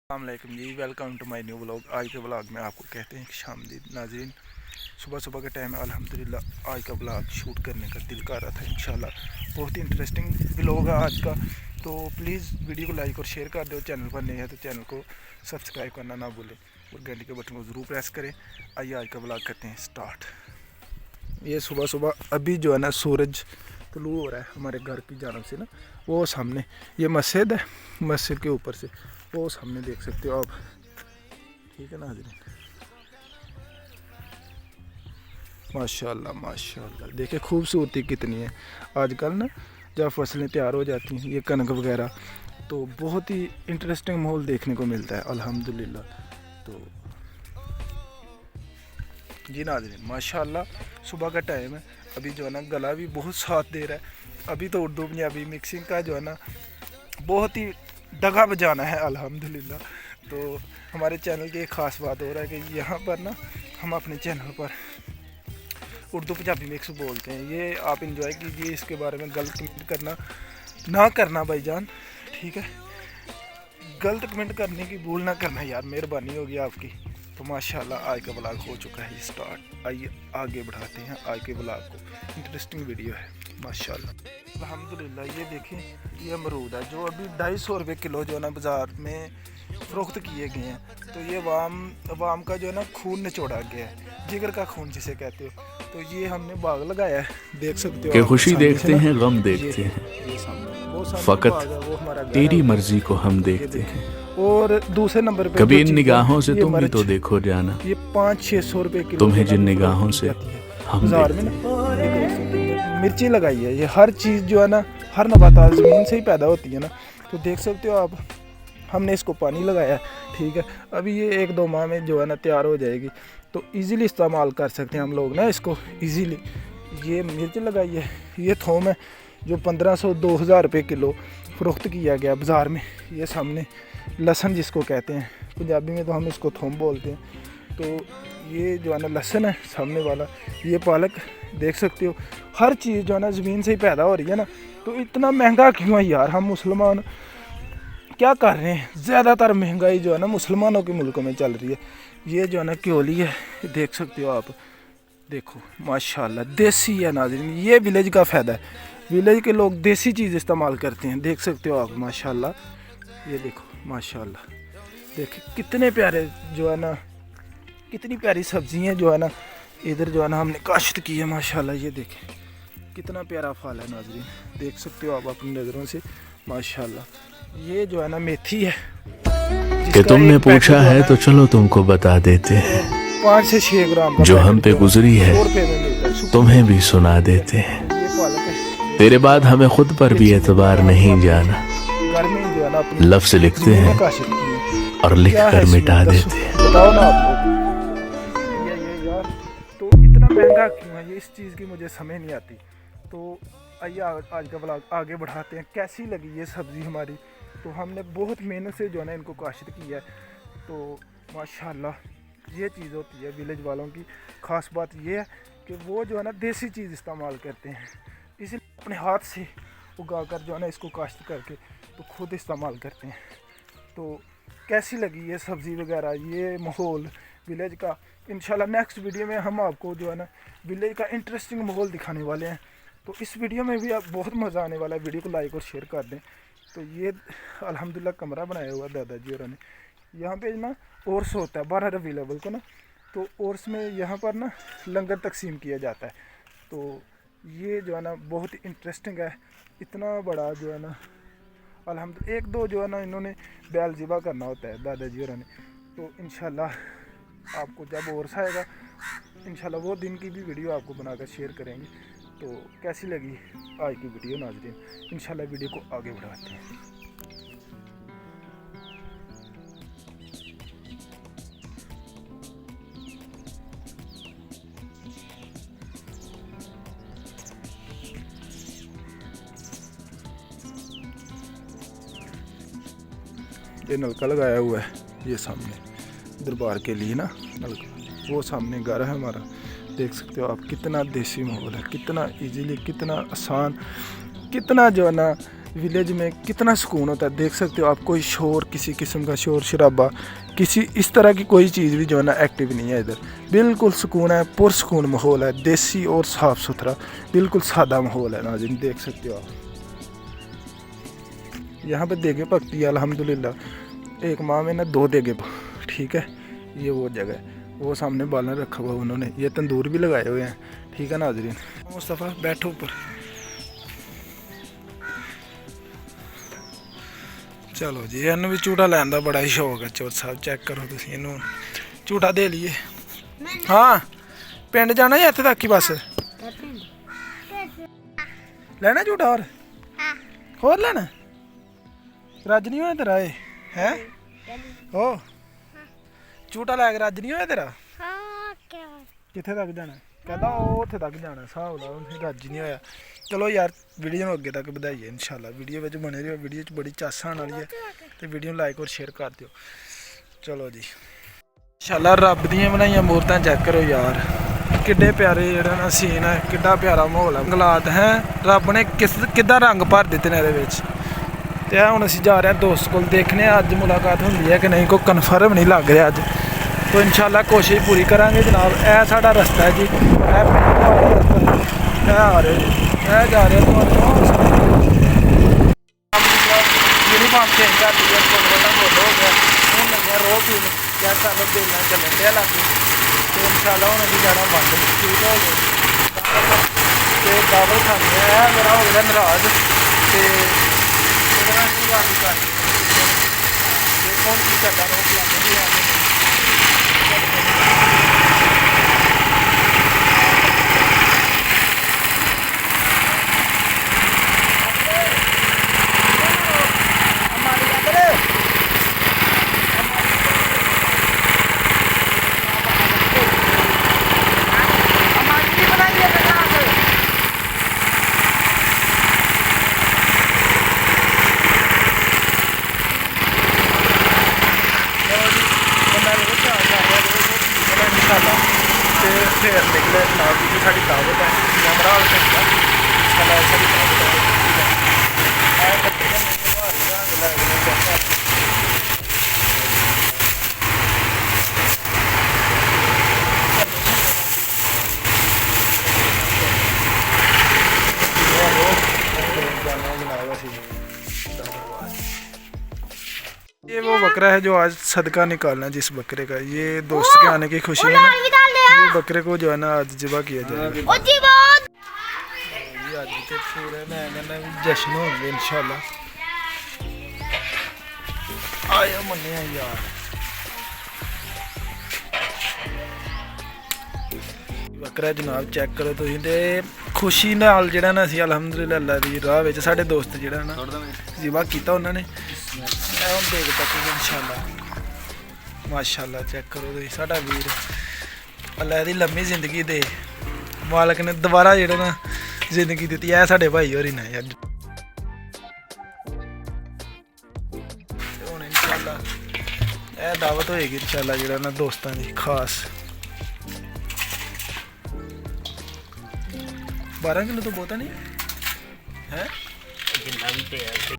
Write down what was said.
अस्सलाम जी, welcome to my new vlog. आज के व्लॉग में आपको कहते हैं खुशामदीद नाज़रीन। सुबह सुबह के टाइम अल्हम्दुलिल्लाह आज का व्लॉग शूट करने का दिल कर रहा था। इंशाल्लाह बहुत ही इंटरेस्टिंग व्लॉग है आज का, तो प्लीज़ वीडियो को लाइक और शेयर कर दो। चैनल पर नए हैं तो चैनल को सब्सक्राइब करना ना भूलें और घंटी के बटन को ज़रूर प्रेस करें। आइए आज का व्लॉग करते हैं स्टार्ट। ये सुबह सुबह अभी जो है ना सूरज तुलू हो रहा है हमारे घर की जानब से ना, वो सामने ये मस्जिद है, मस्जिद के ऊपर से वो सामने देख सकते हो आप। ठीक है नाज़रीन, माशाल्लाह माशाल्लाह, देखिए खूबसूरती कितनी है। आजकल ना जब फसलें तैयार हो जाती हैं, ये कनक वगैरह, तो बहुत ही इंटरेस्टिंग माहौल देखने को मिलता है अल्हम्दुलिल्लाह। तो जी नाज़रीन माशाल्लाह, सुबह का टाइम है, अभी जो है ना गला भी बहुत साथ दे रहा है। अभी तो उर्दू पंजाबी मिक्सिंग का जो है ना बहुत ही डगा बजाना है अल्हम्दुलिल्लाह। तो हमारे चैनल की एक ख़ास बात हो रहा है कि यहाँ पर ना हम अपने चैनल पर उर्दू पंजाबी मिक्स बोलते हैं। ये आप इंजॉय कीजिए, इसके बारे में गलत कमेंट करना ना करना भाईजान, ठीक है। गलत कमेंट करने की भूल ना करना यार, मेहरबानी होगी आपकी। तो माशाल्लाह आज का व्लॉग हो चुका है स्टार्ट। आइए आगे बढ़ाते हैं आज के व्लॉग को। इंटरेस्टिंग वीडियो है माशाल्लाह अल्हम्दुलिल्लाह। ये देखें, ये अमरूद है जो अभी 250 रुपये किलो जो है ना बाज़ार में फ़रोख्त किए गए हैं। तो ये वाम का जो है ना खून निचोड़ा गया है, जिगर का खून जिसे कहते हो। तो ये हमने बाग लगाया है, देख सकते हो। कि खुशी देखते हैं, गम देखते हैं, फकत तेरी मर्जी को हम देखते हैं। और दूसरे नंबर पे कभी इन निगाहों से तुम भी तो देखो जाना, ये 500-600 रुपये किलो तुम्हें जिन निगाहों से हम बाजार में ना मिर्ची लगाई है। ये हर चीज़ जो है ना, हर नबातात ज़मीन से ही पैदा होती है ना। तो देख सकते हो आप, हमने इसको पानी लगाया है, ठीक है। अभी ये 1-2 माह में जो है ना तैयार हो जाएगी, तो इजीली इस्तेमाल कर सकते हैं हम लोग ना इसको इजीली। ये मिर्च लगाई है, ये थोम है जो 1500-2000 रुपये किलो फ़रोख्त किया गया बाज़ार में। ये सामने लहसुन जिसको कहते हैं, पंजाबी में तो हम इसको थोम बोलते हैं। तो ये जो है ना लहसुन है सामने वाला, ये पालक देख सकते हो। हर चीज़ जो है ना ज़मीन से ही पैदा हो रही है ना। तो इतना महंगा क्यों है यार, हम मुसलमान क्या कर रहे हैं? ज़्यादातर महंगाई जो है ना मुसलमानों के मुल्कों में चल रही है। ये जो है ना क्योली है, देख सकते हो आप, देखो माशाल्लाह देसी है नाज़रीन। ये विलेज का फ़ायदा है, विलेज के लोग देसी चीज़ इस्तेमाल करते हैं, देख सकते हो आप माशाल्लाह। ये देखो माशाल्लाह, देखिए कितने प्यारे जो है ना, कितनी प्यारी सब्जियां जो है ना इधर जो है ना हमने काश्त की है माशाल्लाह। ये देखें कितना प्यारा फल है नाज़रीन, देख सकते हो आप अपनी नज़रों से माशाल्लाह। ये जो है ना मेथी है कि तुमने पूछा है तो चलो तुमको बता देते हैं, 5 से 6 ग्राम जो हम पे गुजरी है तुम्हें भी सुना देते हैं। तेरे बाद हमें खुद पर भी एतबार नहीं जाना, लफ्ज़ लिखते हैं और लिख कर मिटा देते हैं। बताओ ना आप लोग, ये यार तो इतना महंगा क्यों है, ये इस चीज़ की मुझे समझ नहीं आती। तो आइए आज का व्लॉग आगे बढ़ाते हैं। कैसी लगी ये सब्ज़ी हमारी? तो हमने बहुत मेहनत से जो है ना इनको काश्त किया है। तो माशाल्लाह ये चीज़ होती है विलेज वालों की। ख़ास बात ये है कि वो जो है ना देसी चीज़ इस्तेमाल करते हैं, इसलिए अपने हाथ से उगा कर जो है ना इसको काश्त करके तो खुद इस्तेमाल करते हैं। तो कैसी लगी ये सब्ज़ी वगैरह, ये माहौल विलेज का? इंशाल्लाह नेक्स्ट वीडियो में हम आपको जो है ना विलेज का इंटरेस्टिंग माहौल दिखाने वाले हैं। तो इस वीडियो में भी आप बहुत मज़ा आने वाला है, वीडियो को लाइक और शेयर कर दें। तो ये अल्हम्दुलिल्लाह कमरा बनाया हुआ दादाजी और ने, यहाँ पे ना ओर्स होता है 12 रबीउल अव्वल को ना, तो ओर्स में यहाँ पर ना लंगर तकसीम किया जाता है। तो ये जो है ना बहुत इंटरेस्टिंग है, इतना बड़ा जो है ना अल्हम्दुलिल्लाह। 1-2 जो है ना इन्होंने बैल ज़िबा करना होता है दादाजी और ने। तो इंशाल्लाह आपको जब ओर्स आएगा इंशाल्लाह वो दिन की भी वीडियो आपको बनाकर शेयर करेंगे। तो कैसी लगी आज की वीडियो नाज़रीन? इंशाल्लाह वीडियो को आगे बढ़ाते हैं। ये नलका लगाया हुआ है, ये सामने दरबार के लिए ना नलका, वो सामने घर है हमारा। देख सकते हो आप कितना देसी माहौल है, कितना इजीली, कितना आसान, कितना जो है ना विलेज में कितना सुकून होता है, देख सकते हो आप। कोई शोर, किसी किस्म का शोर शराबा, किसी इस तरह की कोई चीज़ भी जो है ना एक्टिव नहीं है इधर। बिल्कुल सुकून है, पुरसुकून माहौल है, देसी और साफ़ सुथरा, बिल्कुल सादा माहौल है नाज़रीन, देख सकते हो आप। यहाँ पे देगे पकती है अल्हम्दुलिल्लाह। एक माह में ना 2 देगे, ठीक है। ये वो जगह है, वो सामने बालन रखा हुआ उन्होंने, ये तंदूर भी लगाए हुए हैं, ठीक है नाज़रीन। मुस्तफ़ा बैठो ऊपर, चलो जी। इन्हू भी झूटा लैन का बड़ा ही शौक है चोर साहब, चेक करो तुम, इनू झूटा दे लिए। हाँ पिंड जाना या इत्थे तक ही बस लेना झूटा? और लेना? रज नहीं होया तेरा ये है? ओ झूटा लैके रज नहीं होया तेरा? कित्थे तक जाना? कहता उत्थे तक जाना, हिसाब ला रज नहीं होया। चलो यार वीडियो में अगे तक बधाइए इंशाल्लाह। वीडियो में बने रहो, वीडियो बड़ी चास आने वाली है, तो वीडियो लाइक और शेयर कर दियो। चलो जी इंशाल्लाह। रब दियां बनाइयां मूर्तां चेक करो यार, किड्डे प्यारे जेहड़ा ना सीन है, किड्डा प्यारा माहौल है। गलात है रब ने किद्दां रंग भर दित्ते ने इहदे विच। ते हुण असीं जा रहे हैं दोस्त कोल, देखने अज मुलाकात होंदी है कि नहीं, कोई कन्फर्म नहीं लग रहा अज। तो इंशाल्लाह कोशिश पूरी करांगे जनाब। यह साडा रस्ता है जी, आ रहे ए जा रहे यूनीफॉर्म चेंज कर दी है, बोल हो गया। हूँ लगे रो पीन या चलो बेलना चलन दिया लागे, तो इंशाल्लाह हूँ अभी जाना बंद ठीक हो गया। तो दावल खाने है मेरा हो गया नाराज, तो गल कर देखो की करता रोक लागे। फिर निकले जनाब जी साड़ी दावत है कैमरा साड़ी ये वो बकरा है जो आज सदका निकालना है, जिस बकरे का, ये दोस्त के आने की खुशी है ना, ये बकरे को जो है ना आज ज़िबा किया जाएगा। ये आज के पूरे मैं जश्न होंगे इंशाल्लाह। आया मन्ने यार बकरा जनाब चेक करो तुसीं, ते खुशी नाल जेहड़ा ना असीं अल्हम्दुलिल्लाह अल्लाह दी राह विच साडे दोस्त जेहड़ा ना ज़िबा कीता उन्होंने, हम देख तक इंशाल्लाह। माशाल्लाह चेक करो तुसीं, साडा वीर अल्लाह दी लम्मी जिंदगी दे, मालक ने दोबारा जेहड़ा ना जिंदगी दी है साडे भाई होरी ने यार। हुण इंशाल्लाह यह दावत होएगी इंशाल्लाह जेहड़ा ना दोस्तां दी खास। 12 किलो तो बहुत नहीं है।